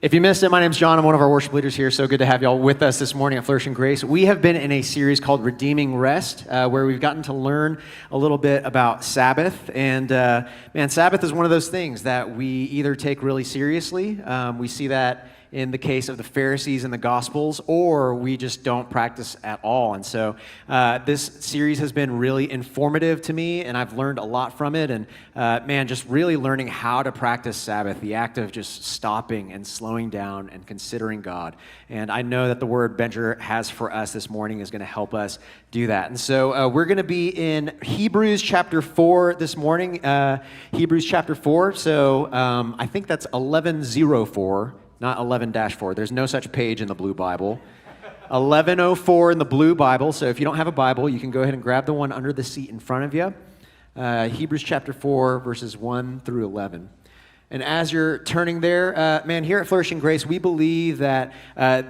If you missed it, my name's John. I'm one of our worship leaders here. So good to have y'all with us this morning at Flourishing Grace. We have been in a series called Redeeming Rest, where we've gotten to learn a little bit about Sabbath. And man, Sabbath is one of those things that we either take really seriously. We see that in the case of the Pharisees in the Gospels, or we just don't practice at all. And so this series has been really informative to me, and I've learned a lot from it. And man, just really learning how to practice Sabbath, the act of just stopping and slowing down and considering God. And I know that the word Benjer has for us this morning is going to help us do that. And so we're going to be in Hebrews chapter 4 this morning, Hebrews chapter 4. So I think that's 1104. Not 11-4. There's no such page in the blue Bible. 1104 in the blue Bible. So if you don't have a Bible, you can go ahead and grab the one under the seat in front of you. Hebrews chapter 4, verses 1 through 11. And as you're turning there, man, here at Flourishing Grace, we believe that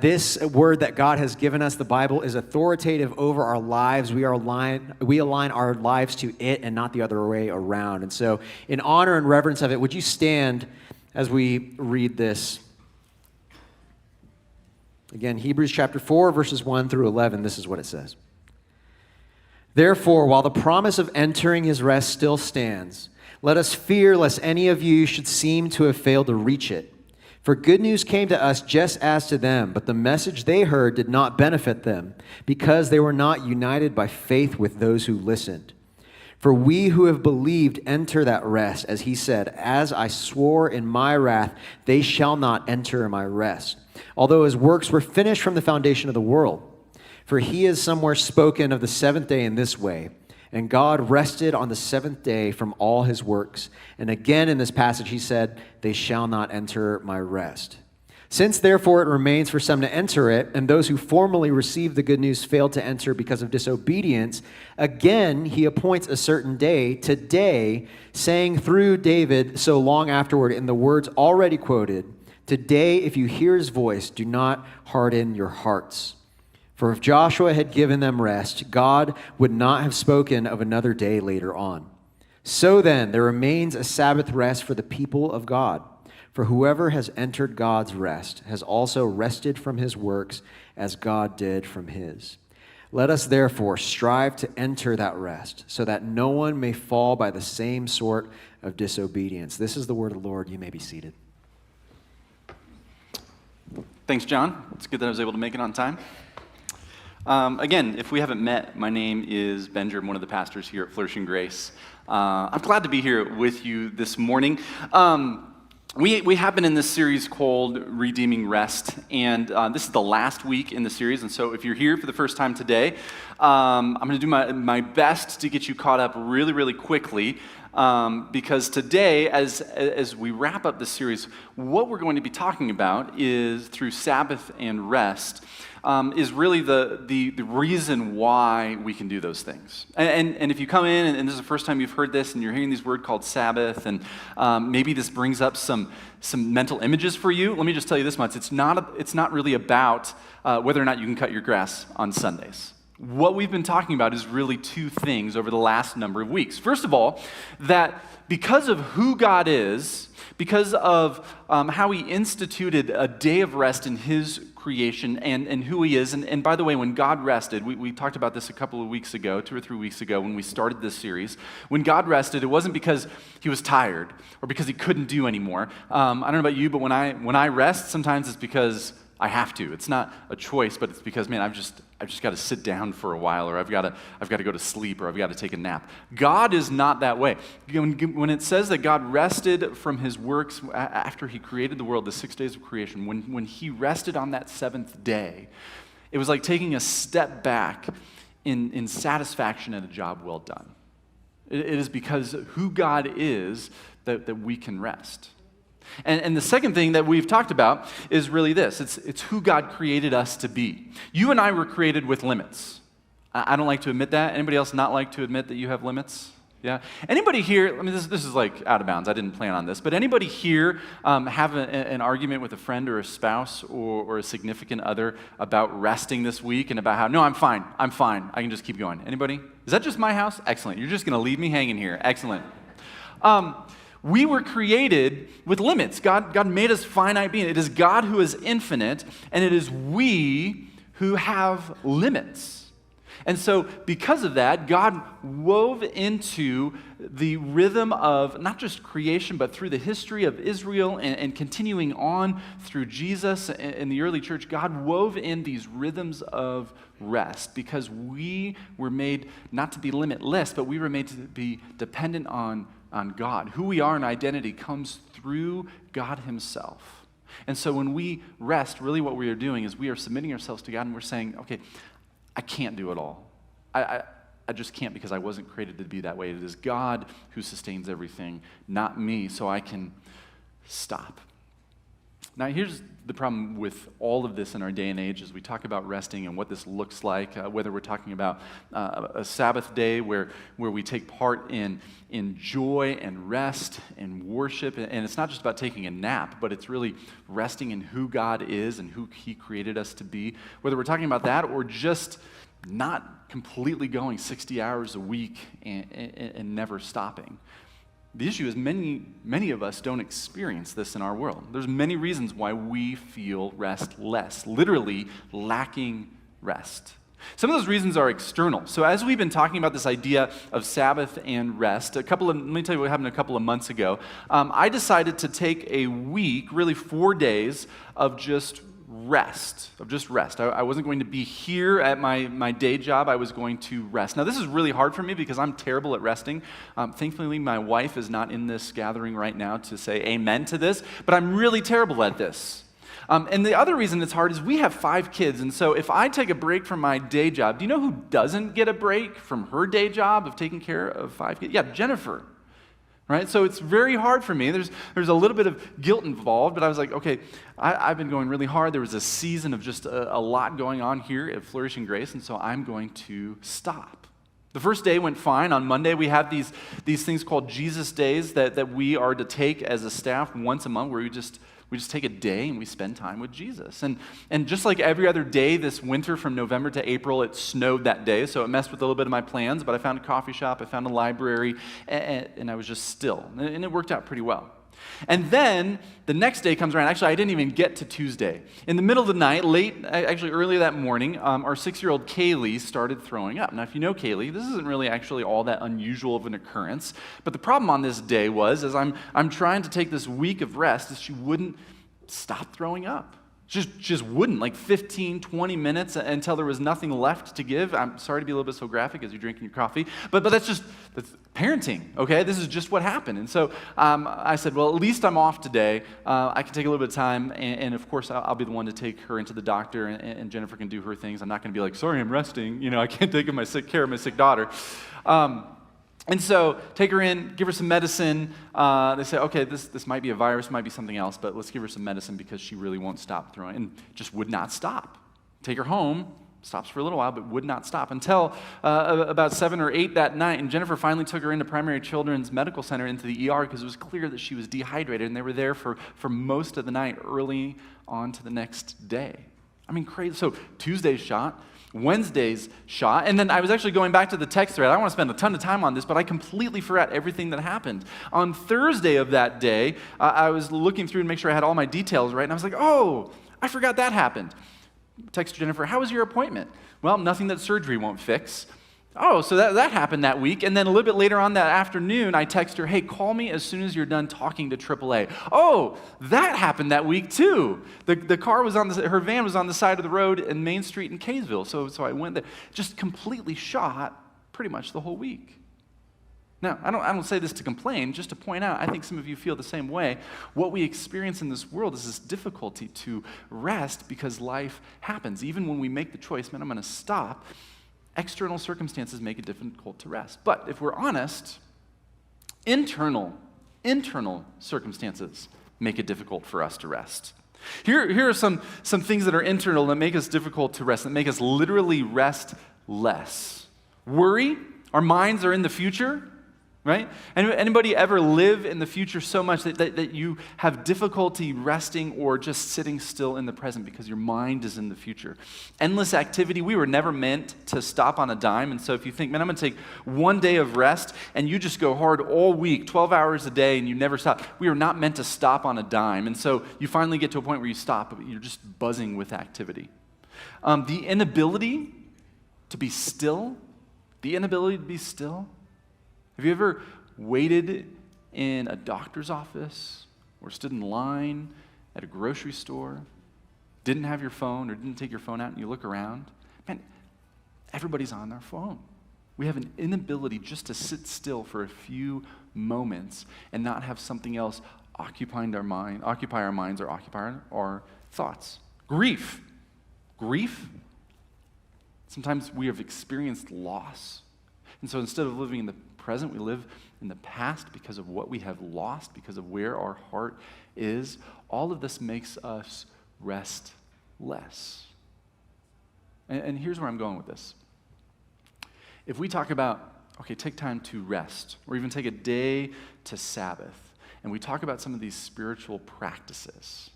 this word that God has given us, the Bible, is authoritative over our lives. We align our lives to it and not the other way around. And so in honor and reverence of it, would you stand as we read this? Again, Hebrews chapter 4, verses 1 through 11, this is what it says. Therefore, while the promise of entering his rest still stands, let us fear lest any of you should seem to have failed to reach it. For good news came to us just as to them, but the message they heard did not benefit them, because they were not united by faith with those who listened. For we who have believed enter that rest, as he said, as I swore in my wrath, they shall not enter my rest, although his works were finished from the foundation of the world. For he has somewhere spoken of the seventh day in this way, and God rested on the seventh day from all his works. And again in this passage he said, they shall not enter my rest. Since therefore it remains for some to enter it, and those who formerly received the good news failed to enter because of disobedience, again he appoints a certain day, today, saying through David so long afterward in the words already quoted, today if you hear his voice, do not harden your hearts. For if Joshua had given them rest, God would not have spoken of another day later on. So then there remains a Sabbath rest for the people of God. For whoever has entered God's rest has also rested from his works as God did from his. Let us therefore strive to enter that rest, so that no one may fall by the same sort of disobedience. This is the word of the Lord. You may be seated. Thanks, John. It's good that I was able to make it on time. Again, if we haven't met, my name is Benjer. I'm one of the pastors here at Flourishing Grace. I'm glad to be here with you this morning. We have been in this series called Redeeming Rest, and this is the last week in the series, and so if you're here for the first time today, I'm going to do my best to get you caught up really, really quickly, because today, as we wrap up this series, what we're going to be talking about is, through Sabbath and rest, is really the reason why we can do those things. And if you come in and this is the first time you've heard this and you're hearing this word called Sabbath, and maybe this brings up some mental images for you, let me just tell you this much. It's not really about whether or not you can cut your grass on Sundays. What we've been talking about is really two things over the last number of weeks. First of all, that because of who God is, because of how he instituted a day of rest in his creation and who he is, and by the way, when God rested, we talked about this a couple of weeks ago, 2 or 3 weeks ago when we started this series. When God rested, it wasn't because he was tired or because he couldn't do anymore. I don't know about you, but when I rest, sometimes it's because I have to. It's not a choice, but it's because, man, I've just got to sit down for a while, or I've got to go to sleep, or I've got to take a nap. God is not that way. When it says that God rested from his works after he created the world, the 6 days of creation, when he rested on that seventh day, it was like taking a step back in satisfaction at a job well done. It is because who God is that we can rest. And the second thing that we've talked about is really this. It's who God created us to be. You and I were created with limits. I don't like to admit that. Anybody else not like to admit that you have limits? Yeah? Anybody here, I mean, this is like out of bounds. I didn't plan on this. But anybody here have an argument with a friend or a spouse or a significant other about resting this week and about how, no, I'm fine. I can just keep going. Anybody? Is that just my house? Excellent. You're just going to leave me hanging here. Excellent. We were created with limits. God made us finite beings. It is God who is infinite, and it is we who have limits. And so because of that, God wove into the rhythm of not just creation, but through the history of Israel and continuing on through Jesus and the early church, God wove in these rhythms of rest because we were made not to be limitless, but we were made to be dependent on God. Who we are in identity comes through God himself. And so when we rest, really what we are doing is we are submitting ourselves to God and we're saying, okay, I can't do it all. I just can't because I wasn't created to be that way. It is God who sustains everything, not me, so I can stop. Now, here's the problem with all of this in our day and age as we talk about resting and what this looks like, whether we're talking about a Sabbath day where we take part in joy and rest and worship. And it's not just about taking a nap, but it's really resting in who God is and who he created us to be. Whether we're talking about that or just not completely going 60 hours a week and never stopping. The issue is many of us don't experience this in our world. There's many reasons why we feel restless, literally lacking rest. Some of those reasons are external. So as we've been talking about this idea of Sabbath and rest, let me tell you what happened a couple of months ago. I decided to take a week, really 4 days, of just rest. I wasn't going to be here at my day job. I was going to rest. Now, this is really hard for me because I'm terrible at resting. Thankfully, my wife is not in this gathering right now to say amen to this, but I'm really terrible at this. And the other reason it's hard is we have 5 kids, and so if I take a break from my day job, do you know who doesn't get a break from her day job of taking care of 5 kids? Yeah, Jennifer. Right? So it's very hard for me. There's a little bit of guilt involved, but I was like, okay, I've been going really hard. There was a season of just a lot going on here at Flourishing Grace, and so I'm going to stop. The first day went fine. On Monday, we have these things called Jesus Days that we are to take as a staff once a month where we just take a day and we spend time with Jesus. And just like every other day this winter from November to April, it snowed that day, so it messed with a little bit of my plans, but I found a coffee shop, I found a library, and I was just still. And it worked out pretty well. And then the next day comes around. Actually, I didn't even get to Tuesday. In the middle of the night, early that morning, our 6-year-old Kaylee started throwing up. Now, if you know Kaylee, this isn't really actually all that unusual of an occurrence. But the problem on this day was, as I'm trying to take this week of rest, is she wouldn't stop throwing up. Just wouldn't, like 15, 20 minutes until there was nothing left to give. I'm sorry to be a little bit so graphic as you're drinking your coffee, but that's parenting, okay? This is just what happened. And so I said, well, at least I'm off today. I can take a little bit of time, and of course, I'll be the one to take her into the doctor, and Jennifer can do her things. I'm not going to be like, sorry, I'm resting. I can't take care of my sick daughter. And so take her in, give her some medicine. They say, okay, this might be a virus, might be something else, but let's give her some medicine because she really won't stop throwing, and just would not stop. Take her home, stops for a little while, but would not stop until about 7 or 8 that night, and Jennifer finally took her into Primary Children's Medical Center into the ER because it was clear that she was dehydrated, and they were there for most of the night, early on to the next day. I mean, crazy. So Tuesday's shot, Wednesday's shot, and then I was actually going back to the text thread. I don't want to spend a ton of time on this, but I completely forgot everything that happened. On Thursday of that day, I was looking through to make sure I had all my details right, and I was like, oh, I forgot that happened. Text Jennifer, how was your appointment? Well, nothing that surgery won't fix. Oh, so that happened that week. And then a little bit later on that afternoon, I text her, hey, call me as soon as you're done talking to AAA. Oh, that happened that week too. The car was her van was on the side of the road in Main Street in Kaysville. So I went there, just completely shot pretty much the whole week. Now, I don't say this to complain, just to point out, I think some of you feel the same way. What we experience in this world is this difficulty to rest because life happens. Even when we make the choice, man, I'm going to stop, external circumstances make it difficult to rest. But if we're honest, internal circumstances make it difficult for us to rest. Here are some things that are internal that make us difficult to rest, that make us literally rest less. Worry, our minds are in the future. right? Anybody ever live in the future so much that you have difficulty resting or just sitting still in the present because your mind is in the future? Endless activity. We were never meant to stop on a dime. And so if you think, man, I'm going to take one day of rest and you just go hard all week, 12 hours a day, and you never stop. We are not meant to stop on a dime. And so you finally get to a point where you stop, but you're just buzzing with activity. The inability to be still. The inability to be still. Have you ever waited in a doctor's office or stood in line at a grocery store, didn't have your phone or didn't take your phone out, and you look around? Man, everybody's on their phone. We have an inability just to sit still for a few moments and not have something else occupy our minds or occupy our thoughts. Grief. Sometimes we have experienced loss. And so instead of living in the present, we live in the past because of what we have lost, because of where our heart is. All of this makes us rest less. And here's where I'm going with this. If we talk about, okay, take time to rest, or even take a day to Sabbath, and we talk about some of these spiritual practices,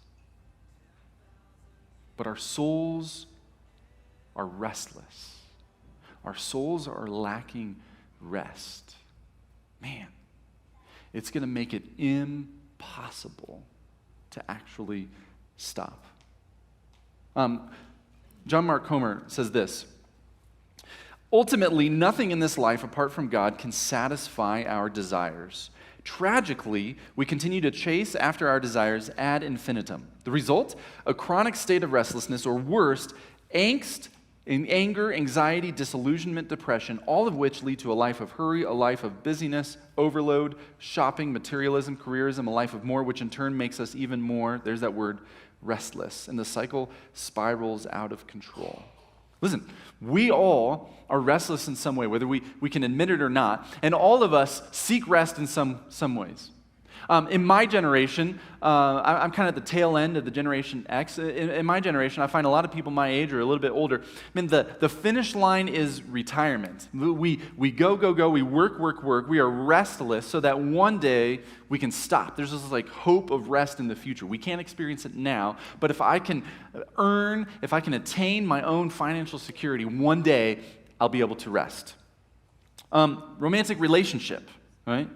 but our souls are restless. Our souls are lacking rest. Man, it's going to make it impossible to actually stop. John Mark Comer says this: ultimately, nothing in this life apart from God can satisfy our desires. Tragically, we continue to chase after our desires ad infinitum. The result? A chronic state of restlessness, or worse, angst, anger, anxiety, disillusionment, depression, all of which lead to a life of hurry, a life of busyness, overload, shopping, materialism, careerism, a life of more, which in turn makes us even more, there's that word, restless. And the cycle spirals out of control. Listen, we all are restless in some way, whether we can admit it or not, and all of us seek rest in some ways. In my generation, I'm kind of at the tail end of the Generation X. In my generation, I find a lot of people my age or a little bit older. I mean, the finish line is retirement. We go, we work. We are restless so that one day we can stop. There's this like hope of rest in the future. We can't experience it now, but if I can attain my own financial security, one day I'll be able to rest. Romantic relationship, right?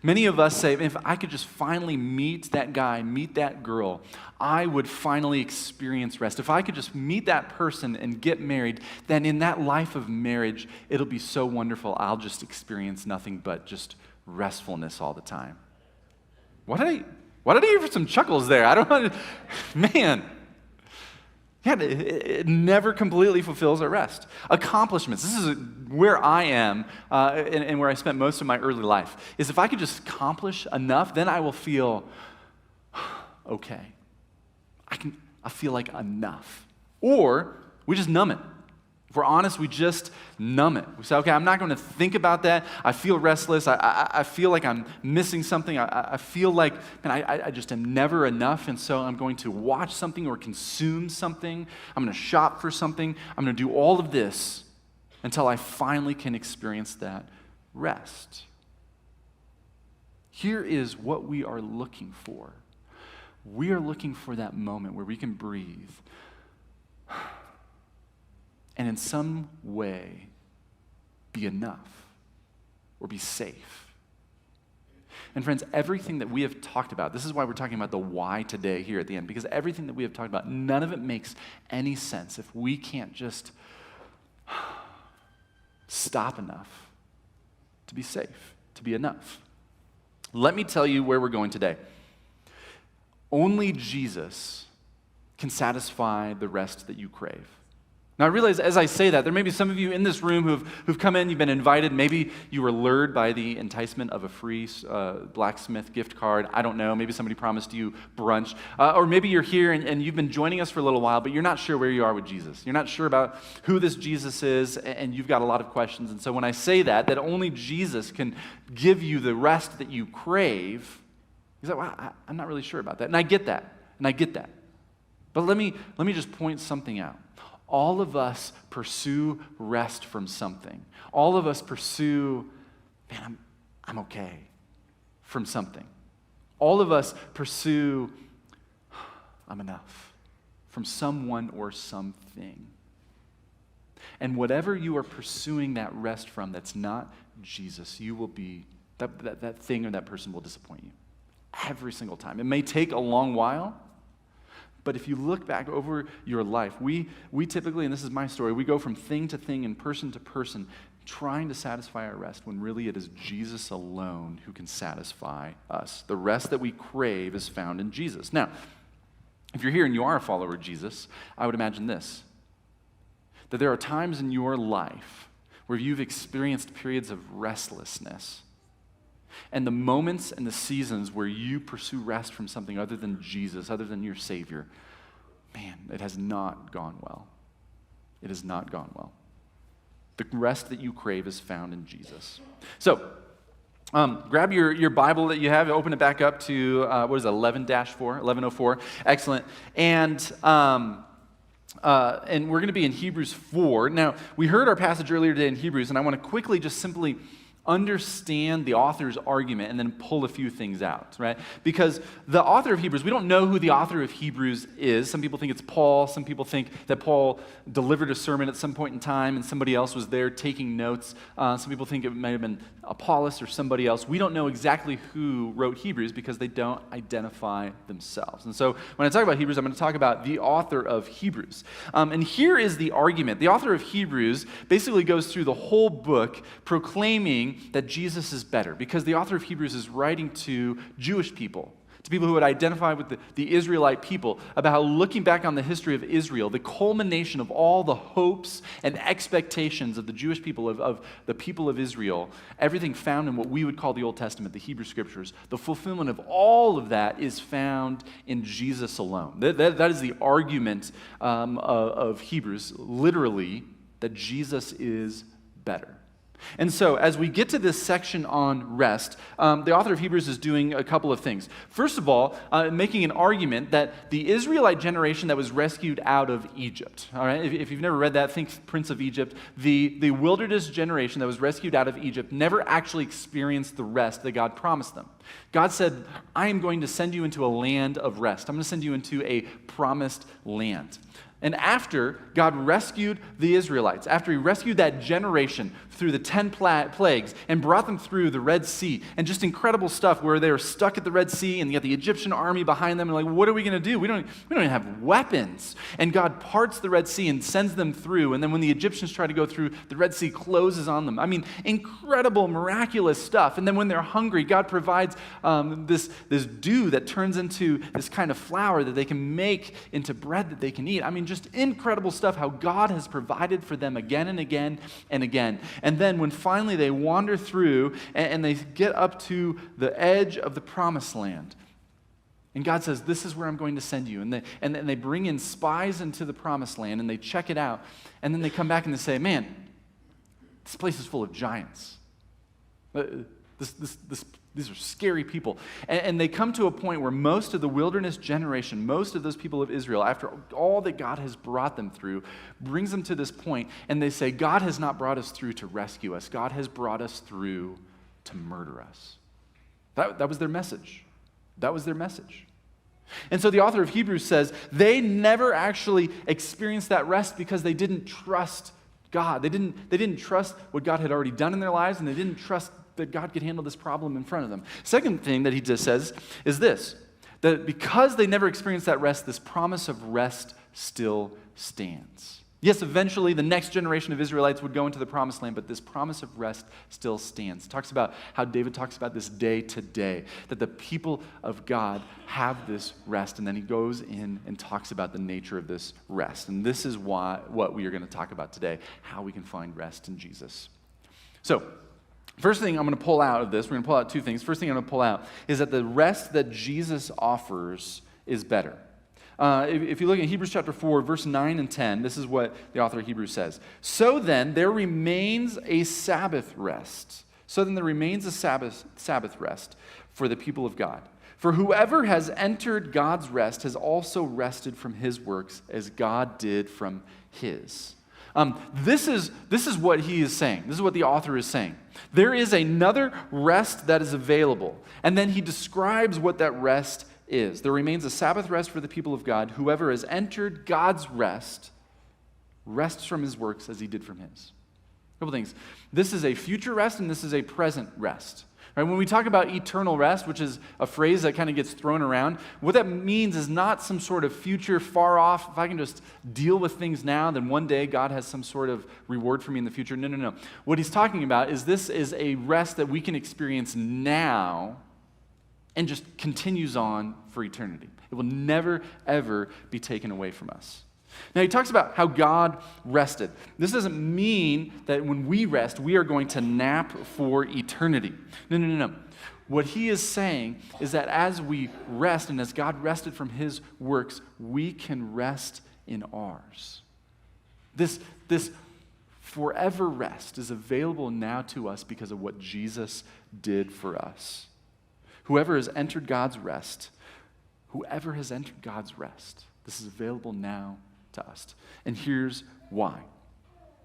Many of us say, if I could just finally meet that guy, meet that girl, I would finally experience rest. If I could just meet that person and get married, then in that life of marriage, it'll be so wonderful. I'll just experience nothing but just restfulness all the time. Why did I hear some chuckles there? I don't know. Man. Yeah, it never completely fulfills our rest. Accomplishments. This is where I am and where I spent most of my early life, is if I could just accomplish enough, then I will feel okay. I feel like enough. Or we just numb it. If we're honest, we just numb it. We say, okay, I'm not going to think about that. I feel restless. I feel like I'm missing something. I feel like, man, I just am never enough, and so I'm going to watch something or consume something. I'm going to shop for something. I'm going to do all of this until I finally can experience that rest. Here is what we are looking for. We are looking for that moment where we can breathe and in some way be enough or be safe. And friends, everything that we have talked about, this is why we're talking about the why today here at the end, because everything that we have talked about, none of it makes any sense if we can't just stop enough to be safe, to be enough. Let me tell you where we're going today. Only Jesus can satisfy the rest that you crave. Now, I realize as I say that, there may be some of you in this room who've come in, you've been invited. Maybe you were lured by the enticement of a free blacksmith gift card. I don't know. Maybe somebody promised you brunch. Or maybe you're here and you've been joining us for a little while, but you're not sure where you are with Jesus. You're not sure about who this Jesus is, and you've got a lot of questions. And so when I say that only Jesus can give you the rest that you crave, you say, well, I'm not really sure about that. And I get that. But let me just point something out. All of us pursue rest from something. All of us pursue, man, I'm okay from something. All of us pursue, I'm enough from someone or something. And whatever you are pursuing that rest from that's not Jesus, you will be, that thing or that person will disappoint you every single time. It may take a long while, but if you look back over your life, we typically, and this is my story, we go from thing to thing and person to person trying to satisfy our rest when really it is Jesus alone who can satisfy us. The rest that we crave is found in Jesus. Now, if you're here and you are a follower of Jesus, I would imagine this, that there are times in your life where you've experienced periods of restlessness. And the moments and the seasons where you pursue rest from something other than Jesus, other than your Savior, man, it has not gone well. It has not gone well. The rest that you crave is found in Jesus. So, grab your Bible that you have, open it back up to, 11-4. Excellent. And we're going to be in Hebrews 4. Now, we heard our passage earlier today in Hebrews, and I want to quickly just simply understand the author's argument and then pull a few things out, right? Because the author of Hebrews, we don't know who the author of Hebrews is. Some people think it's Paul. Some people think that Paul delivered a sermon at some point in time and somebody else was there taking notes. Some people think it might have been Apollos or somebody else. We don't know exactly who wrote Hebrews because they don't identify themselves. And so when I talk about Hebrews, I'm going to talk about the author of Hebrews. And here is the argument. The author of Hebrews basically goes through the whole book proclaiming that Jesus is better, because the author of Hebrews is writing to Jewish people, to people who would identify with the Israelite people, about how looking back on the history of Israel, the culmination of all the hopes and expectations of the Jewish people, of the people of Israel, everything found in what we would call the Old Testament, the Hebrew Scriptures, the fulfillment of all of that is found in Jesus alone. That is the argument of Hebrews, literally, that Jesus is better. And so, as we get to this section on rest, the author of Hebrews is doing a couple of things. First of all, making an argument that the Israelite generation that was rescued out of Egypt, all right? If you've never read that, think Prince of Egypt. The wilderness generation that was rescued out of Egypt never actually experienced the rest that God promised them. God said, I am going to send you into a land of rest. I'm going to send you into a promised land. And after God rescued the Israelites, after he rescued that generation through the 10 plagues and brought them through the Red Sea, and just incredible stuff where they were stuck at the Red Sea and you got the Egyptian army behind them, and like, what are we going to do? We don't even have weapons. And God parts the Red Sea and sends them through, and then when the Egyptians try to go through, the Red Sea closes on them. I mean, incredible, miraculous stuff. And then when they're hungry, God provides this dew that turns into this kind of flour that they can make into bread that they can eat. I mean, just incredible stuff, how God has provided for them again and again and again. And then when finally they wander through and they get up to the edge of the promised land, and God says, this is where I'm going to send you. And then they bring in spies into the promised land and they check it out. And then they come back and they say, man, this place is full of giants. These are scary people. And they come to a point where most of the wilderness generation, most of those people of Israel, after all that God has brought them through, brings them to this point, and they say, God has not brought us through to rescue us. God has brought us through to murder us. That was their message. That was their message. And so the author of Hebrews says they never actually experienced that rest because they didn't trust God. They didn't trust what God had already done in their lives, and they didn't trust that God could handle this problem in front of them. Second thing that he just says is this, that because they never experienced that rest, this promise of rest still stands. Yes, eventually the next generation of Israelites would go into the promised land, but this promise of rest still stands. It talks about how David talks about this day to day, that the people of God have this rest, and then he goes in and talks about the nature of this rest. And this is what we are going to talk about today, how we can find rest in Jesus. So, first thing I'm going to pull out of this, we're going to pull out two things. First thing I'm going to pull out is that the rest that Jesus offers is better. If you look at Hebrews chapter 4, verse 9 and 10, this is what the author of Hebrews says. So then there remains a Sabbath rest. So then there remains a Sabbath rest for the people of God. For whoever has entered God's rest has also rested from his works as God did from his. This is what he is saying. This is what the author is saying. There is another rest that is available. And then he describes what that rest is. There remains a Sabbath rest for the people of God. Whoever has entered God's rest rests from his works as he did from his. A couple things. This is a future rest and this is a present rest. Right? When we talk about eternal rest, which is a phrase that kind of gets thrown around, what that means is not some sort of future far off, if I can just deal with things now, then one day God has some sort of reward for me in the future. No. What he's talking about is this is a rest that we can experience now and just continues on for eternity. It will never, ever be taken away from us. Now, he talks about how God rested. This doesn't mean that when we rest, we are going to nap for eternity. No. What he is saying is that as we rest and as God rested from his works, we can rest in ours. This forever rest is available now to us because of what Jesus did for us. Whoever has entered God's rest, this is available now to us. And here's why.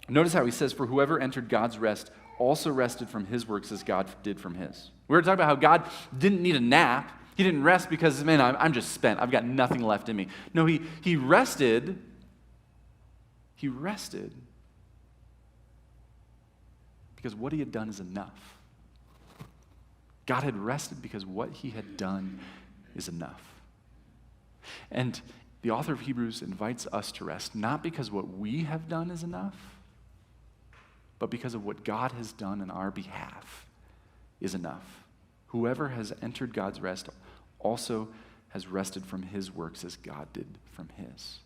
Notice how he says, for whoever entered God's rest also rested from his works as God did from his. We were talking about how God didn't need a nap. He didn't rest because, man, I'm just spent. I've got nothing left in me. No, he rested. He rested because what he had done is enough. God had rested because what he had done is enough. And the author of Hebrews invites us to rest, not because what we have done is enough, but because of what God has done on our behalf is enough. Whoever has entered God's rest also has rested from his works as God did from his.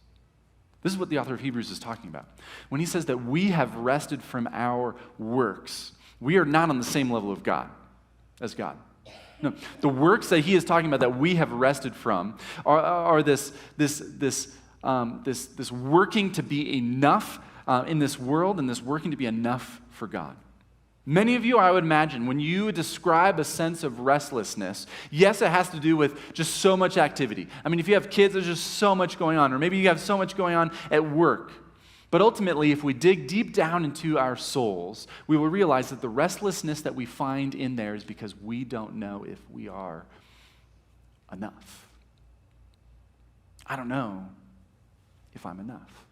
This is what the author of Hebrews is talking about. When he says that we have rested from our works, we are not on the same level of God as God. No, the works that he is talking about that we have rested from are this working to be enough in this world and this working to be enough for God. Many of you, I would imagine, when you describe a sense of restlessness, yes, it has to do with just so much activity. I mean, if you have kids, there's just so much going on, or maybe you have so much going on at work. But ultimately, if we dig deep down into our souls, we will realize that the restlessness that we find in there is because we don't know if we are enough. I don't know if I'm enough.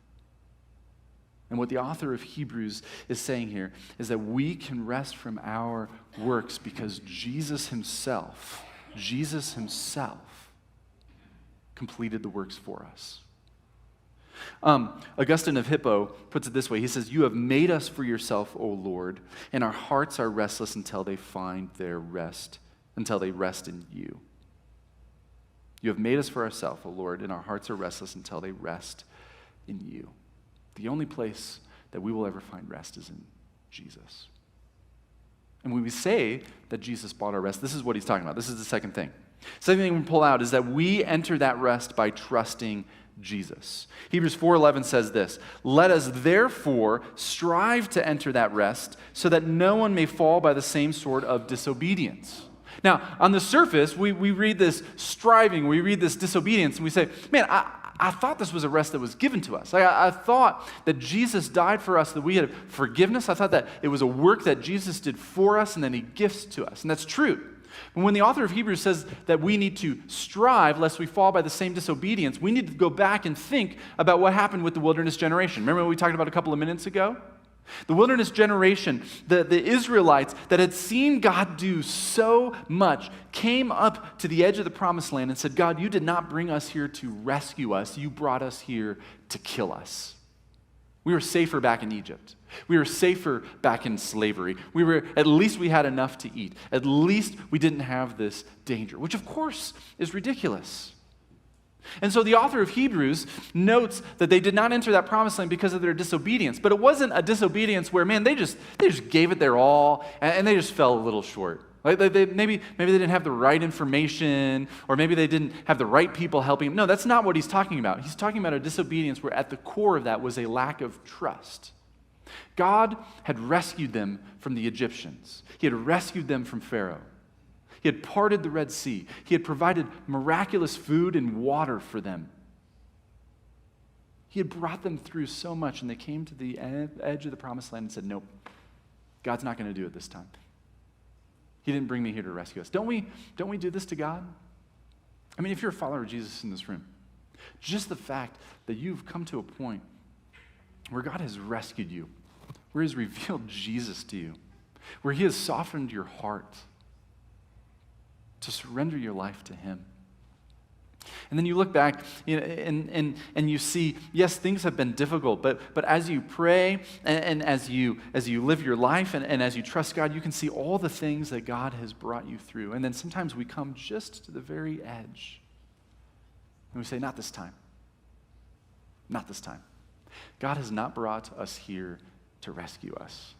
And what the author of Hebrews is saying here is that we can rest from our works because Jesus himself completed the works for us. Augustine of Hippo puts it this way. He says, you have made us for yourself, O Lord, and our hearts are restless until they find their rest, until they rest in you. You have made us for ourselves, O Lord, and our hearts are restless until they rest in you. The only place that we will ever find rest is in Jesus. And when we say that Jesus bought our rest, this is what he's talking about. This is the second thing. Second thing we pull out is that we enter that rest by trusting Jesus. Hebrews 4:11 says this, let us therefore strive to enter that rest so that no one may fall by the same sort of disobedience. Now, on the surface, we read this striving, we read this disobedience, and we say, man, I thought this was a rest that was given to us. I thought that Jesus died for us, that we had forgiveness. I thought that it was a work that Jesus did for us and then he gifts to us. And that's true. But when the author of Hebrews says that we need to strive lest we fall by the same disobedience, we need to go back and think about what happened with the wilderness generation. Remember what we talked about a couple of minutes ago? The wilderness generation, the Israelites that had seen God do so much, came up to the edge of the promised land and said, God, you did not bring us here to rescue us. You brought us here to kill us. We were safer back in Egypt. We were safer back in slavery. At least we had enough to eat. At least we didn't have this danger, which of course is ridiculous. And so the author of Hebrews notes that they did not enter that promised land because of their disobedience. But it wasn't a disobedience where, man, they just gave it their all and they just fell a little short. Like maybe they didn't have the right information, or maybe they didn't have the right people helping them. No, that's not what he's talking about. He's talking about a disobedience where at the core of that was a lack of trust. God had rescued them from the Egyptians. He had rescued them from Pharaoh. He had parted the Red Sea. He had provided miraculous food and water for them. He had brought them through so much, and they came to the edge of the promised land and said, nope, God's not going to do it this time. He didn't bring me here to rescue us. Don't we do this to God? I mean, if you're a follower of Jesus in this room, just the fact that you've come to a point where God has rescued you, where He's revealed Jesus to you, where He has softened your heart to surrender your life to Him. And then you look back and you see, yes, things have been difficult, but as you pray and as you live your life and as you trust God, you can see all the things that God has brought you through. And then sometimes we come just to the very edge and we say, not this time. Not this time. God has not brought us here to rescue us.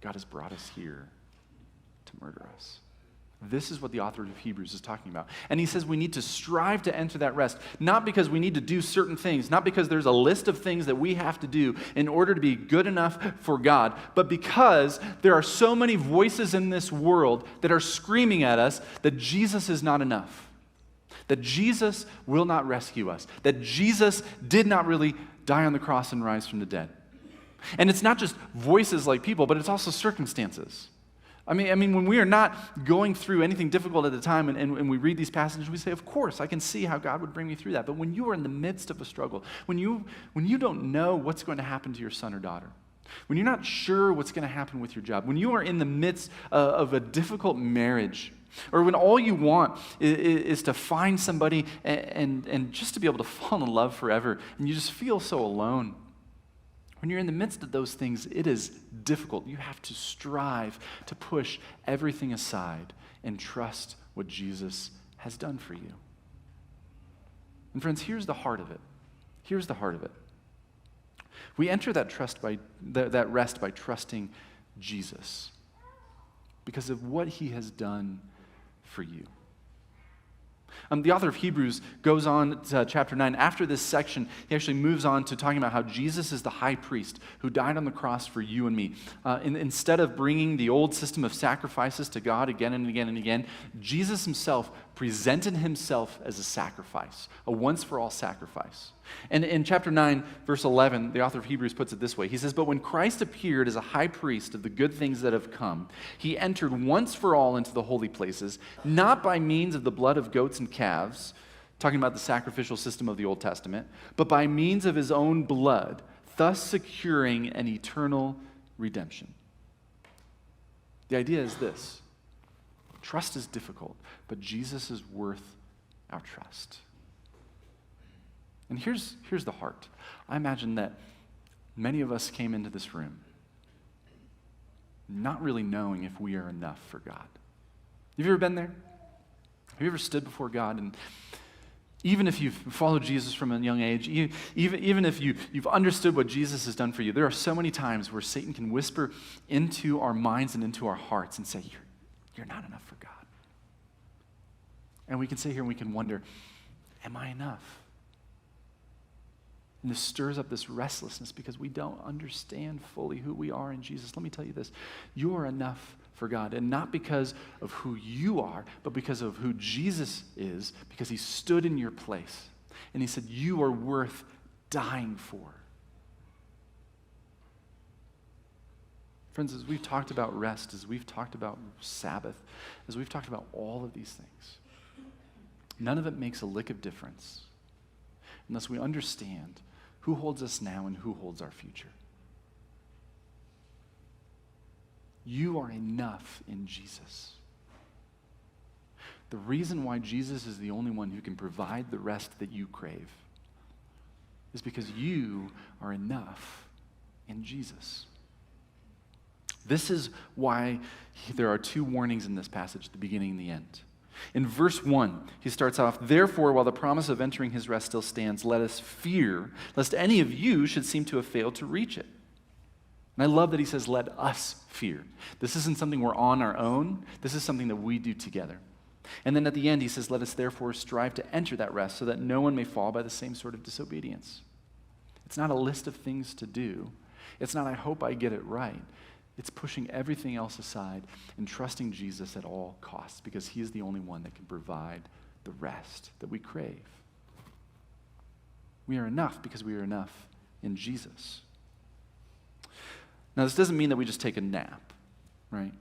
God has brought us here to murder us. This is what the author of Hebrews is talking about. And he says we need to strive to enter that rest, not because we need to do certain things, not because there's a list of things that we have to do in order to be good enough for God, but because there are so many voices in this world that are screaming at us that Jesus is not enough, that Jesus will not rescue us, that Jesus did not really die on the cross and rise from the dead. And it's not just voices like people, but it's also circumstances. I mean, when we are not going through anything difficult at the time and we read these passages, we say, of course, I can see how God would bring me through that. But when you are in the midst of a struggle, when you don't know what's going to happen to your son or daughter, when you're not sure what's going to happen with your job, when you are in the midst of a difficult marriage, or when all you want is to find somebody and just to be able to fall in love forever, and you just feel so alone, when you're in the midst of those things, it is difficult. You have to strive to push everything aside and trust what Jesus has done for you. And friends, here's the heart of it. Here's the heart of it. We enter that rest by trusting Jesus because of what He has done for you. The author of Hebrews goes on to chapter 9. After this section, he actually moves on to talking about how Jesus is the high priest who died on the cross for you and me. Instead of bringing the old system of sacrifices to God again and again and again, Jesus Himself presented Himself as a sacrifice, a once-for-all sacrifice. And in chapter 9, verse 11, the author of Hebrews puts it this way. He says, "But when Christ appeared as a high priest of the good things that have come, He entered once for all into the holy places, not by means of the blood of goats and calves," talking about the sacrificial system of the Old Testament, "but by means of His own blood, thus securing an eternal redemption." The idea is this. Trust is difficult, but Jesus is worth our trust. And here's the heart. I imagine that many of us came into this room not really knowing if we are enough for God. Have you ever been there? Have you ever stood before God and even if you've followed Jesus from a young age, even if you've understood what Jesus has done for you, there are so many times where Satan can whisper into our minds and into our hearts and say, you're not enough for God. And we can sit here and we can wonder, am I enough? And this stirs up this restlessness because we don't understand fully who we are in Jesus. Let me tell you this. You are enough for God, and not because of who you are, but because of who Jesus is, because He stood in your place. And He said, you are worth dying for. Friends, as we've talked about rest, as we've talked about Sabbath, as we've talked about all of these things, none of it makes a lick of difference unless we understand who holds us now and who holds our future. You are enough in Jesus. The reason why Jesus is the only one who can provide the rest that you crave is because you are enough in Jesus. This is why there are two warnings in this passage, the beginning and the end. In verse 1, he starts off, "Therefore, while the promise of entering His rest still stands, let us fear, lest any of you should seem to have failed to reach it." And I love that he says, let us fear. This isn't something we're on our own. This is something that we do together. And then at the end, he says, let us therefore strive to enter that rest so that no one may fall by the same sort of disobedience. It's not a list of things to do. It's not, I hope I get it right. It's pushing everything else aside and trusting Jesus at all costs because He is the only one that can provide the rest that we crave. We are enough because we are enough in Jesus. Now, this doesn't mean that we just take a nap, right?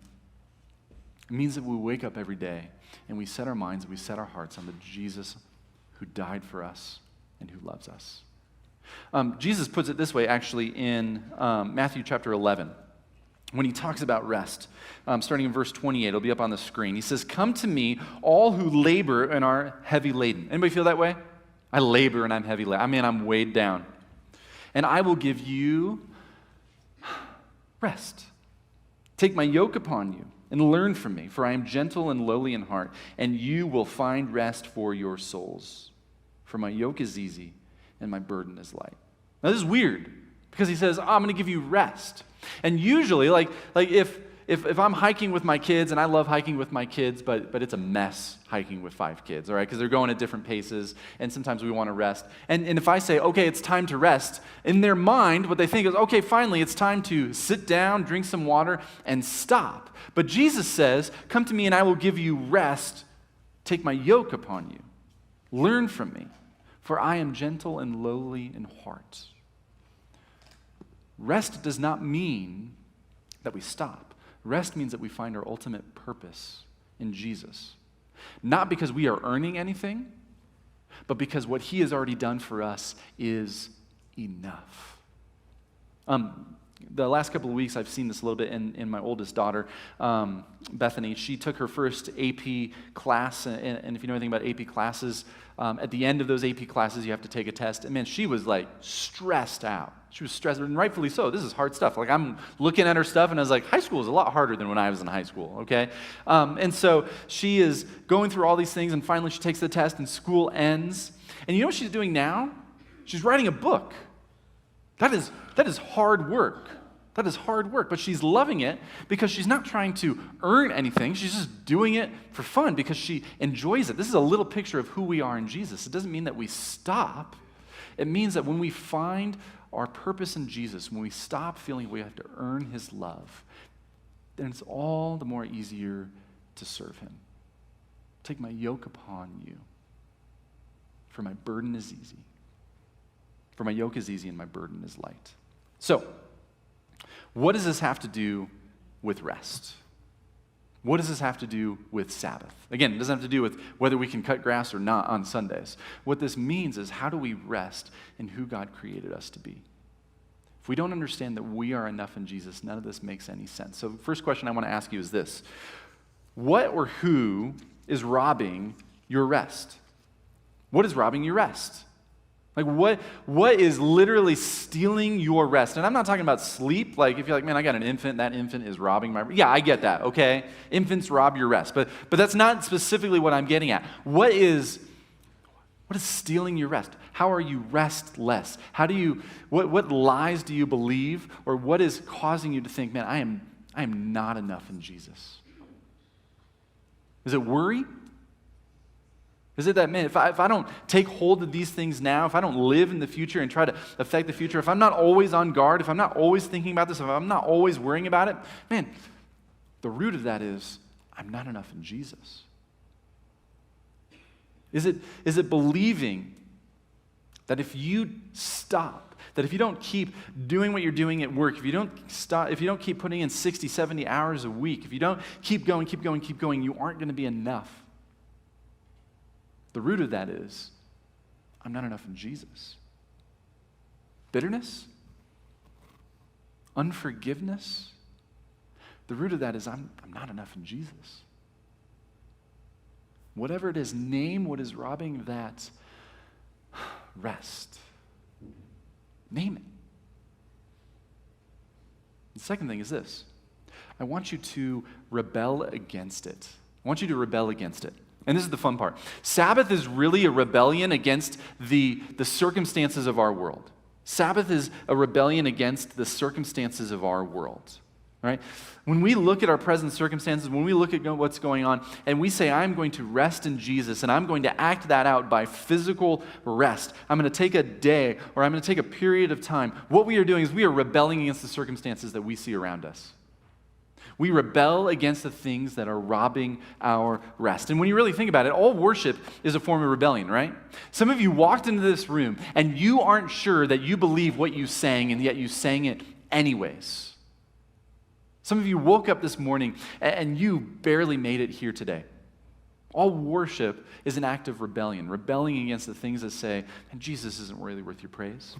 It means that we wake up every day and we set our minds and we set our hearts on the Jesus who died for us and who loves us. Jesus puts it this way, actually, in Matthew chapter 11, when he talks about rest. Starting in verse 28, it'll be up on the screen. He says, "Come to me, all who labor and are heavy laden." Anybody feel that way? I labor and I'm heavy laden. I mean, I'm weighed down. "And I will give you rest. Take my yoke upon you and learn from me, for I am gentle and lowly in heart, and you will find rest for your souls. For my yoke is easy and my burden is light." Now this is weird, because he says, I'm going to give you rest. And usually, like if I'm hiking with my kids, and I love hiking with my kids, but it's a mess hiking with 5 kids, all right? Because they're going at different paces, and sometimes we want to rest. And if I say, okay, it's time to rest, in their mind, what they think is, okay, finally, it's time to sit down, drink some water, and stop. But Jesus says, "Come to me, and I will give you rest. Take my yoke upon you. Learn from me, for I am gentle and lowly in heart." Rest does not mean that we stop. Rest means that we find our ultimate purpose in Jesus. Not because we are earning anything, but because what he has already done for us is enough. The last couple of weeks, I've seen this a little bit in my oldest daughter, Bethany. She took her first AP class, and if you know anything about AP classes, at the end of those AP classes, you have to take a test. And man, she was like stressed out. She was stressed, and rightfully so. This is hard stuff. Like, I'm looking at her stuff, and I was like, high school is a lot harder than when I was in high school, okay? And so she is going through all these things, and finally she takes the test, and school ends. And you know what she's doing now? She's writing a book. That is hard work. That is hard work, but she's loving it because she's not trying to earn anything. She's just doing it for fun because she enjoys it. This is a little picture of who we are in Jesus. It doesn't mean that we stop. It means that when we find our purpose in Jesus, when we stop feeling we have to earn his love, then it's all the more easier to serve him. "Take my yoke upon you, for my burden is easy." For my yoke is easy and my burden is light. So, what does this have to do with rest? What does this have to do with Sabbath? Again, it doesn't have to do with whether we can cut grass or not on Sundays. What this means is, how do we rest in who God created us to be? If we don't understand that we are enough in Jesus, none of this makes any sense. So the first question I want to ask you is this: what or who is robbing your rest? What is robbing your rest? Like, what is literally stealing your rest? And I'm not talking about sleep. Like, if you're like, man, I got an infant, that infant is robbing my rest. Yeah, I get that, okay? Infants rob your rest. But that's not specifically what I'm getting at. What is stealing your rest? How are you restless? What lies do you believe? Or what is causing you to think, man, I am not enough in Jesus? Is it worry? Is it that, man, if I don't take hold of these things now, if I don't live in the future and try to affect the future, if I'm not always on guard, if I'm not always thinking about this, if I'm not always worrying about it, man, the root of that is I'm not enough in Jesus. Is it believing that if you stop, that if you don't keep doing what you're doing at work, if you don't keep putting in 60, 70 hours a week, if you don't keep going, you aren't going to be enough? The root of that is, I'm not enough in Jesus. Bitterness? Unforgiveness? The root of that is, I'm not enough in Jesus. Whatever it is, name what is robbing that rest. Name it. The second thing is this: I want you to rebel against it. I want you to rebel against it. And this is the fun part. Sabbath is really a rebellion against the circumstances of our world. Sabbath is a rebellion against the circumstances of our world. Right? When we look at our present circumstances, when we look at what's going on, and we say, I'm going to rest in Jesus, and I'm going to act that out by physical rest. I'm going to take a day, or I'm going to take a period of time. What we are doing is we are rebelling against the circumstances that we see around us. We rebel against the things that are robbing our rest. And when you really think about it, all worship is a form of rebellion, right? Some of you walked into this room and you aren't sure that you believe what you sang, and yet you sang it anyways. Some of you woke up this morning and you barely made it here today. All worship is an act of rebellion, rebelling against the things that say, and Jesus isn't really worth your praise.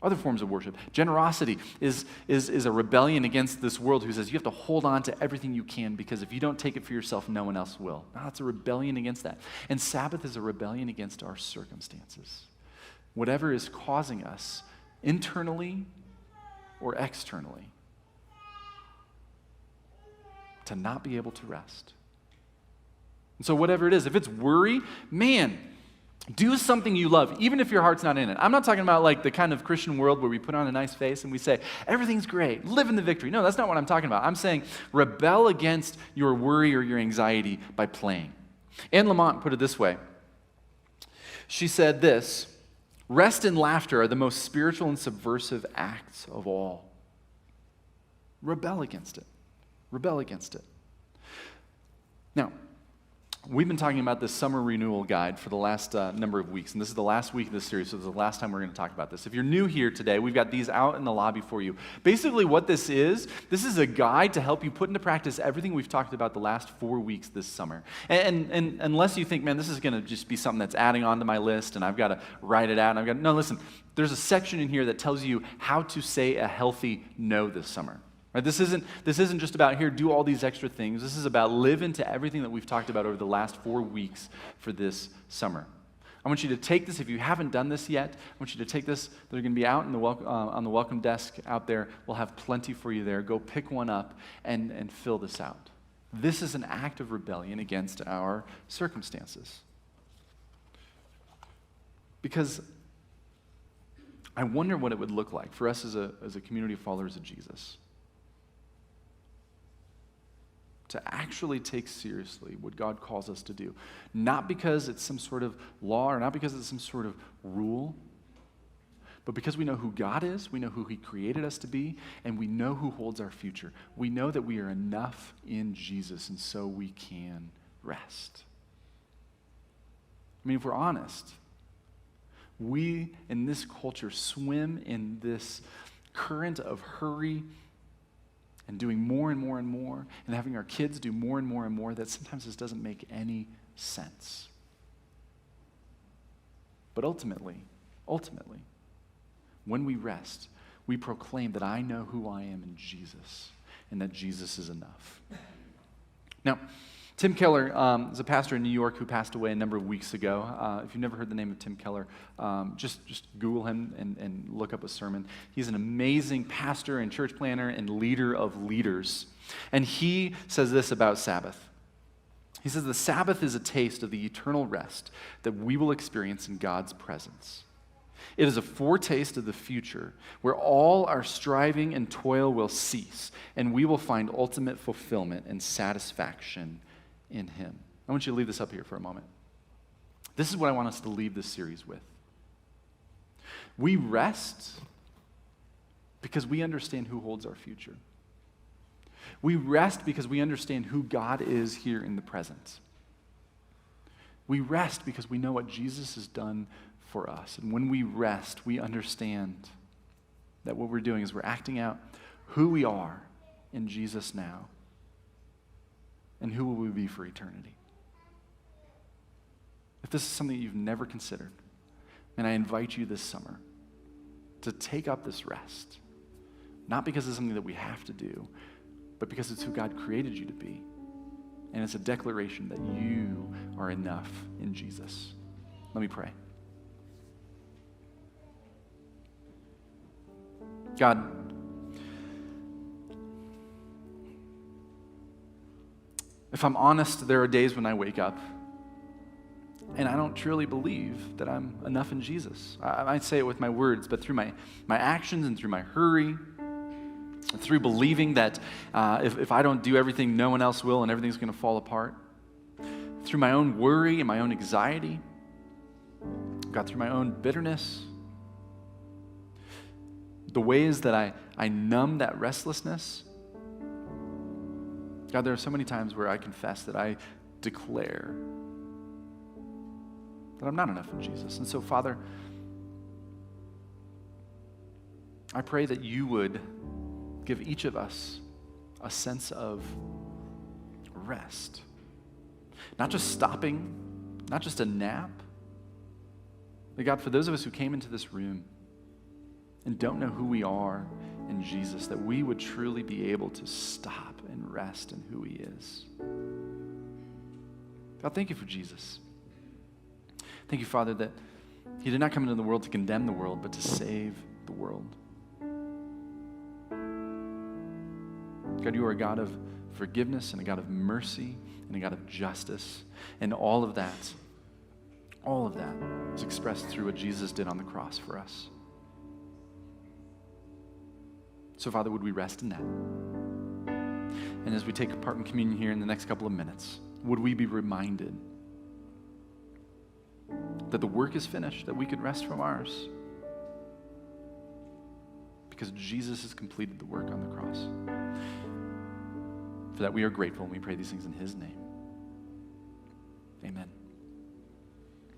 Other forms of worship. Generosity is a rebellion against this world who says you have to hold on to everything you can because if you don't take it for yourself, no one else will. No, it's a rebellion against that. And Sabbath is a rebellion against our circumstances. Whatever is causing us internally or externally to not be able to rest. And so whatever it is, if it's worry, man, do something you love, even if your heart's not in it. I'm not talking about like the kind of Christian world where we put on a nice face and we say, everything's great, live in the victory. No, that's not what I'm talking about. I'm saying rebel against your worry or your anxiety by playing. Anne Lamott put it this way. She said this, rest and laughter are the most spiritual and subversive acts of all. Rebel against it. Rebel against it. Now, we've been talking about this summer renewal guide for the last number of weeks, and this is the last week of this series, so this is the last time we're going to talk about this. If you're new here today, we've got these out in the lobby for you. Basically what this is a guide to help you put into practice everything we've talked about the last 4 weeks this summer. And unless you think, man, this is going to just be something that's adding on to my list, and I've got to write it out, no, listen, there's a section in here that tells you how to say a healthy no this summer. Right? This isn't just about here, do all these extra things. This is about live into everything that we've talked about over the last 4 weeks for this summer. I want you to take this, if you haven't done this yet, I want you to take this. They're going to be out in the on the welcome desk out there. We'll have plenty for you there. Go pick one up and fill this out. This is an act of rebellion against our circumstances. Because I wonder what it would look like for us as a community of followers of Jesus to actually take seriously what God calls us to do. Not because it's some sort of law or not because it's some sort of rule, but because we know who God is, we know who He created us to be, and we know who holds our future. We know that we are enough in Jesus, and so we can rest. I mean, if we're honest, we in this culture swim in this current of hurry and doing more and more and more, and having our kids do more and more that sometimes just doesn't make any sense. But ultimately, when we rest, we proclaim that I know who I am in Jesus, and that Jesus is enough. Now, Tim Keller is a pastor in New York who passed away a number of weeks ago. If you've never heard the name of Tim Keller, just Google him and look up a sermon. He's an amazing pastor and church planner and leader of leaders. And he says this about Sabbath. He says, the Sabbath is a taste of the eternal rest that we will experience in God's presence. It is a foretaste of the future where all our striving and toil will cease, and we will find ultimate fulfillment and satisfaction in Him. I want you to leave this up here for a moment. This is what I want us to leave this series with. We rest because we understand who holds our future. We rest because we understand who God is here in the present. We rest because we know what Jesus has done for us. And when we rest, we understand that what we're doing is we're acting out who we are in Jesus now. And who will we be for eternity? If this is something you've never considered, then I invite you this summer to take up this rest. Not because it's something that we have to do, but because it's who God created you to be. And it's a declaration that you are enough in Jesus. Let me pray. God, if I'm honest, there are days when I wake up and I don't truly believe that I'm enough in Jesus. I might say it with my words, but through my actions and through my hurry, and through believing that if I don't do everything, no one else will and everything's going to fall apart, through my own worry and my own anxiety, God, through my own bitterness, the ways that I numb that restlessness, God, there are so many times where I confess that I declare that I'm not enough in Jesus. And so, Father, I pray that you would give each of us a sense of rest. Not just stopping, not just a nap. But God, for those of us who came into this room and don't know who we are in Jesus, that we would truly be able to stop and rest in who he is. God, thank you for Jesus. Thank you, Father, that he did not come into the world to condemn the world, but to save the world. God, you are a God of forgiveness and a God of mercy and a God of justice. And all of that is expressed through what Jesus did on the cross for us. So, Father, would we rest in that? And as we take part in communion here in the next couple of minutes, would we be reminded that the work is finished, that we could rest from ours? Because Jesus has completed the work on the cross. For that we are grateful, and we pray these things in his name. Amen.